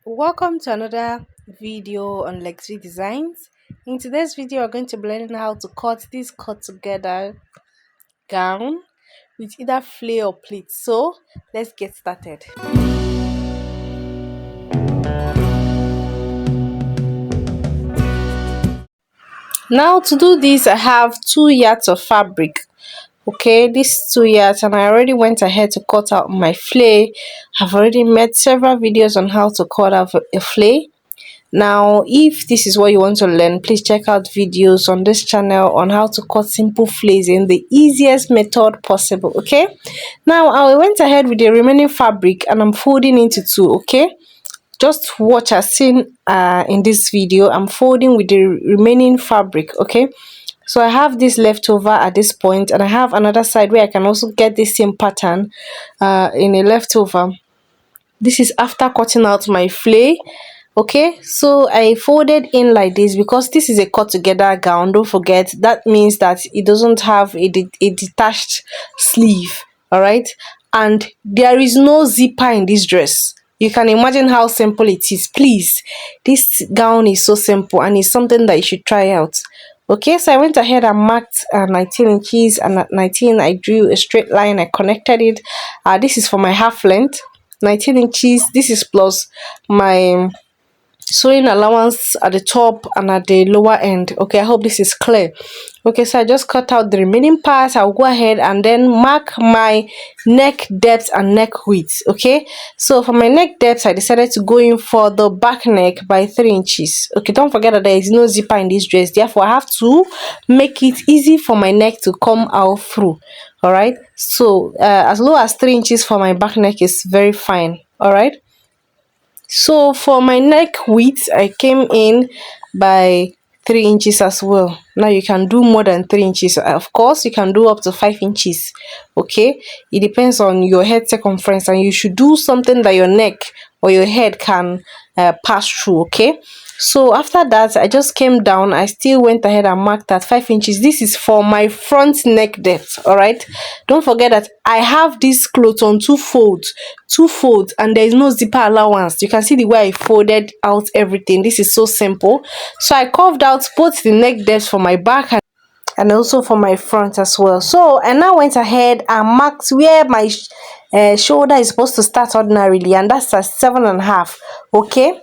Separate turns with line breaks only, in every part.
Welcome to another video on Lexi Designs. In today's video, we're going to be learning how to cut this cut together gown with either flay or pleat. So let's get started. Now to do this, I have 2 yards of fabric. Okay, these 2 yards, and I already went ahead to cut out my flay. I've already made several videos on how to cut out a flay. Now, if this is what you want to learn, please check out videos on this channel on how to cut simple flays in the easiest method possible. Okay, now I went ahead with the remaining fabric and I'm folding into two. Okay, just watch as seen in this video. I'm folding with the remaining fabric. Okay, so I have this leftover at this point, and I have another side where I can also get this same pattern in a leftover. This is after cutting out my flay. Okay, so I folded in like this because this is a cut together gown. Don't forget, that means that it doesn't have a detached sleeve. All right, and there is no zipper in this dress. You can imagine how simple it is. Please, this gown is so simple and it's something that you should try out. Okay, so I went ahead and marked 19 inches, and at 19 I drew a straight line. I connected it. This is for my half length, 19 inches. This is plus my sewing allowance at the top and at the lower end. Okay, I hope this is clear. Okay, so I just cut out the remaining parts. I'll go ahead and then mark my neck depth and neck width. Okay, so for my neck depth, I decided to go in for the back neck by 3 inches. Okay, don't forget that there is no zipper in this dress, therefore I have to make it easy for my neck to come out through. All right, so as low as 3 inches for my back neck is very fine. All right, so for my neck width, I came in by 3 inches as well. Now you can do more than 3 inches. Of course, you can do up to 5 inches. Okay, it depends on your head circumference, and you should do something that your neck or your head can pass through. Okay, so after that, I just came down. I still went ahead and marked that 5 inches. This is for my front neck depth. All right, don't forget that I have this cloth on two folds, and there is no zipper allowance. You can see the way I folded out everything. This is so simple. So I carved out both the neck depth for my back and also for my front as well. So I now went ahead and marked where my shoulder is supposed to start ordinarily, and that's at 7.5. Okay,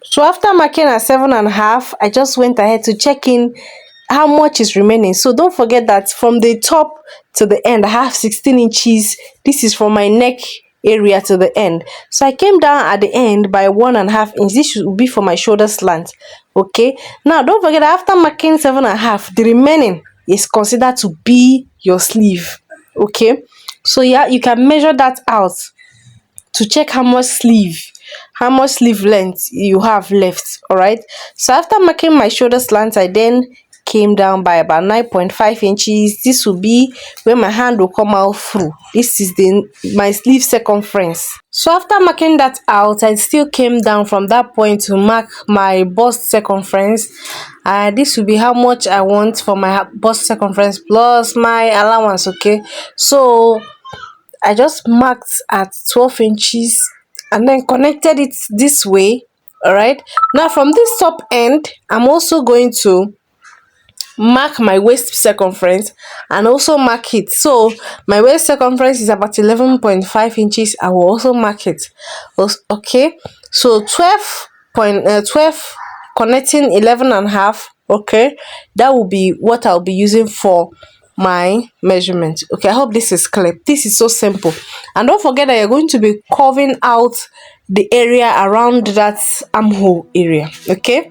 so after marking at 7.5, I just went ahead to check in how much is remaining. So don't forget that from the top to the end, I have 16 inches. This is from my neck area to the end. So I came down at the end by 1.5 inches. This should be for my shoulder slant. Okay, now don't forget that after marking 7.5, the remaining is considered to be your sleeve. Okay, so yeah, you can measure that out to check how much sleeve length you have left. All right, so after marking my shoulder slant, I then came down by about 9.5 inches. This will be where my hand will come out through. This is my sleeve circumference. So after marking that out, I still came down from that point to mark my bust circumference. This will be how much I want for my bust circumference plus my allowance. Okay, so I just marked at 12 inches and then connected it this way. All right, now from this top end, I'm also going to mark my waist circumference and also mark it. So my waist circumference is about 11.5 inches. I will also mark it. Okay, so 12 connecting 11.5. Okay, that will be what I'll be using for my measurement. Okay, I hope this is clear. This is so simple, and don't forget that you're going to be carving out the area around that armhole area. Okay,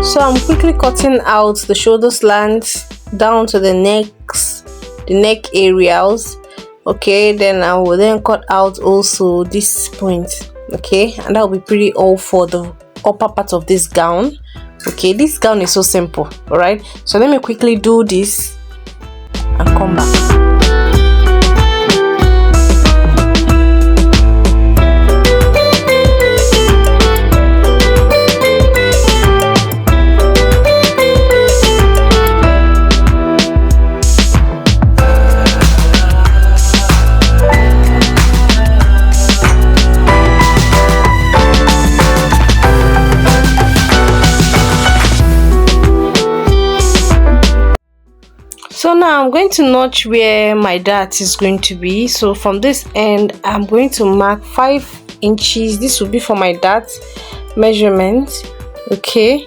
so I'm quickly cutting out the shoulder slants down to the neck areas. Okay, then I will then cut out also this point. Okay, and that will be pretty all for the upper part of this gown. Okay, this gown is so simple. All right, so let me quickly do this and come back. Now I'm going to notch where my dart is going to be. So from this end, I'm going to mark 5 inches. This will be for my dart measurement. Okay,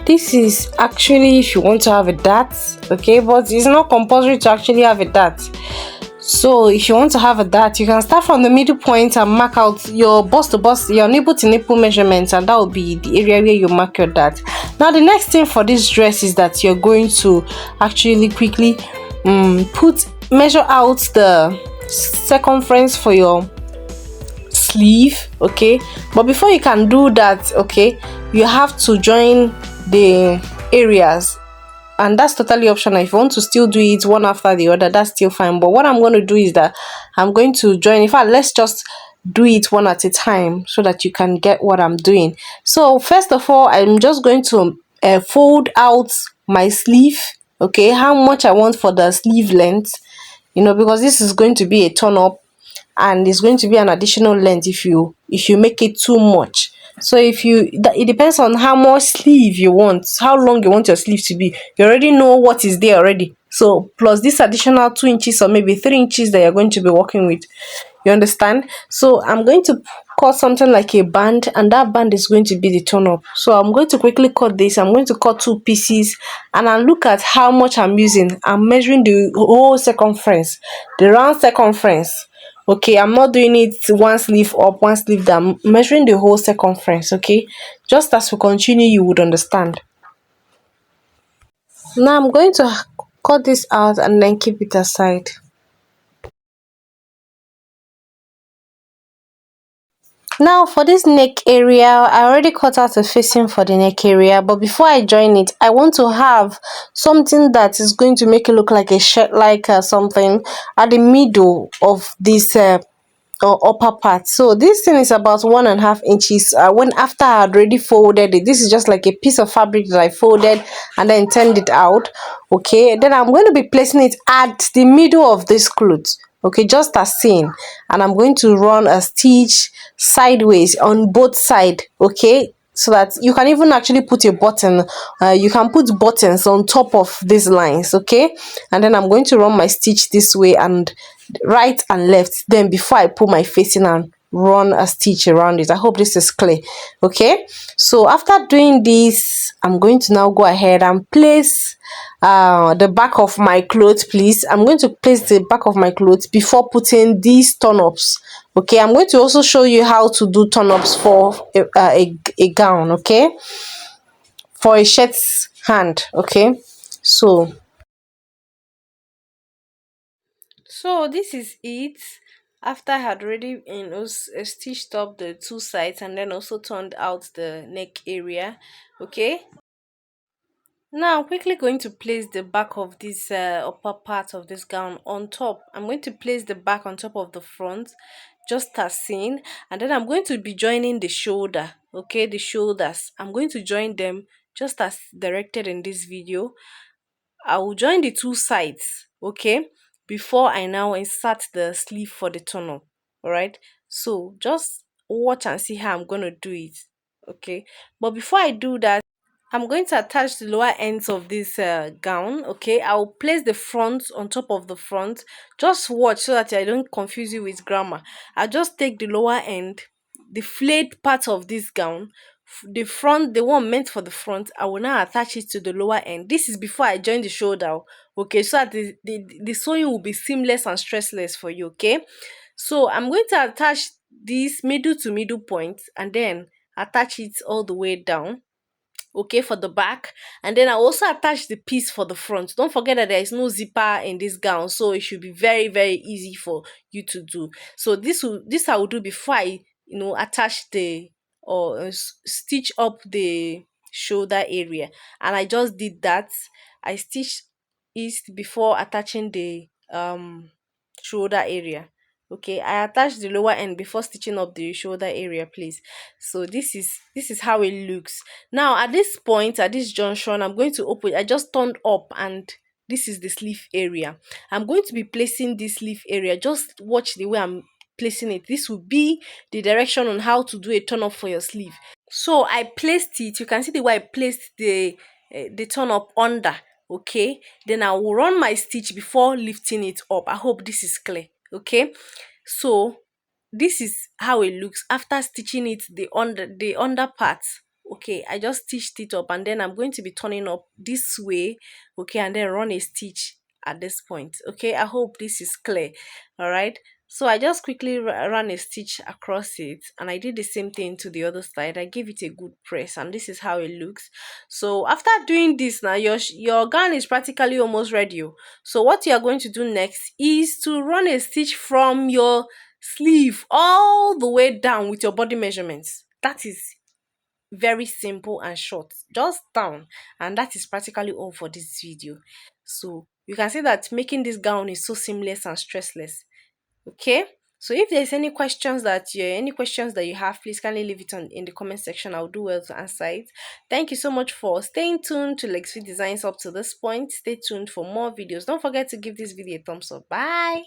this is actually if you want to have a dart, okay, but it's not compulsory to actually have a dart. So if you want to have a dart, you can start from the middle point and mark out your bust to bust, your nipple to nipple measurements, and that will be the area where you mark your dart. Now the next thing for this dress is that you're going to actually quickly measure out the circumference for your sleeve. Okay, but before you can do that, okay, you have to join the areas, and that's totally optional. If you want to still do it one after the other, that's still fine. But what I'm going to do is that I'm going to join. In fact, let's just do it one at a time so that you can get what I'm doing. So first of all, I'm just going to fold out my sleeve. Okay, how much I want for the sleeve length, because this is going to be a turn up, and it's going to be an additional length if you make it too much. So it depends on how much sleeve you want, how long you want your sleeve to be. You already know what is there already, so plus this additional 2 inches or maybe 3 inches that you're going to be working with. You understand? So I'm going to cut something like a band, and that band is going to be the turn up. So I'm going to quickly cut this. I'm going to cut 2 pieces, and I'll look at how much I'm using. I'm measuring the whole circumference, the round circumference. Okay, I'm not doing it one sleeve up, one sleeve down. I'm measuring the whole circumference. Okay, just as we continue, you would understand. Now I'm going to cut this out and then keep it aside. Now for this neck area, I already cut out a facing for the neck area, but before I join it, I want to have something that is going to make it look like a shirt, like something at the middle of this or upper part. So this thing is about 1.5 inches. When after I had already folded it, this is just like a piece of fabric that I folded and then turned it out. Okay, then I'm going to be placing it at the middle of this cloth. Okay, just as seen, and I'm going to run a stitch sideways on both side. Okay, so that you can even actually put a button. You can put buttons on top of these lines. Okay, and then I'm going to run my stitch this way and right and left. Then before I put my facing and run a stitch around it. I hope this is clear. Okay, so after doing this, I'm going to now go ahead and place the back of my clothes. Please, I'm going to place the back of my clothes before putting these turn-ups. Okay, I'm going to also show you how to do turn-ups for a gown. Okay, for a shirt's hand. Okay, so this is it. After I had already stitched up the two sides and then also turned out the neck area. Okay, now I'm quickly going to place the back of this upper part of this gown on top. I'm going to place the back on top of the front, just as seen, and then I'm going to be joining the shoulder. Okay, the shoulders, I'm going to join them just as directed in this video. I will join the two sides, okay, before I now insert the sleeve for the tunnel. All right, so just watch and see how I'm going to do it. Okay, but before I do that, I'm going to attach the lower ends of this gown. Okay, I'll place the front on top of the front. Just watch so that I don't confuse you with grammar. I just take the lower end, the flayed part of this gown, the front, the one meant for the front. I will now attach it to the lower end. This is before I join the shoulder. Okay, so that the sewing will be seamless and stressless for you. Okay, so I'm going to attach this middle to middle point and then attach it all the way down, okay, for the back. And then I also attach the piece for the front. Don't forget that there is no zipper in this gown, so it should be very very easy for you to do. So this I will do before I attach the or stitch up the shoulder area. And I just did that. I stitched it before attaching the shoulder area. Okay, I attached the lower end before stitching up the shoulder area, please. So this is how it looks. Now at this point, at this junction, I'm going to open. I just turned up and this is the sleeve area. I'm going to be placing this sleeve area. Just watch the way I'm placing it. This will be the direction on how to do a turn up for your sleeve. So I placed it. You can see the way I placed the turn up under. Okay, then I will run my stitch before lifting it up. I hope this is clear. Okay, so this is how it looks after stitching it, the under part. Okay, I just stitched it up, and then I'm going to be turning up this way. Okay, and then run a stitch at this point. Okay, I hope this is clear. All right, so I just quickly ran a stitch across it, and I did the same thing to the other side. I gave it a good press, and this is how it looks. So after doing this, now your gown is practically almost ready. Oh. So what you are going to do next is to run a stitch from your sleeve all the way down with your body measurements. That is very simple and short, just down. And that is practically all for this video. So you can see that making this gown is so seamless and stressless. Okay, so if there's any questions that you have, please kindly leave it on in the comment section. I'll do well to answer it. Thank you so much for staying tuned to Lexi Designs up to this point. Stay tuned for more videos. Don't forget to give this video a thumbs up. Bye.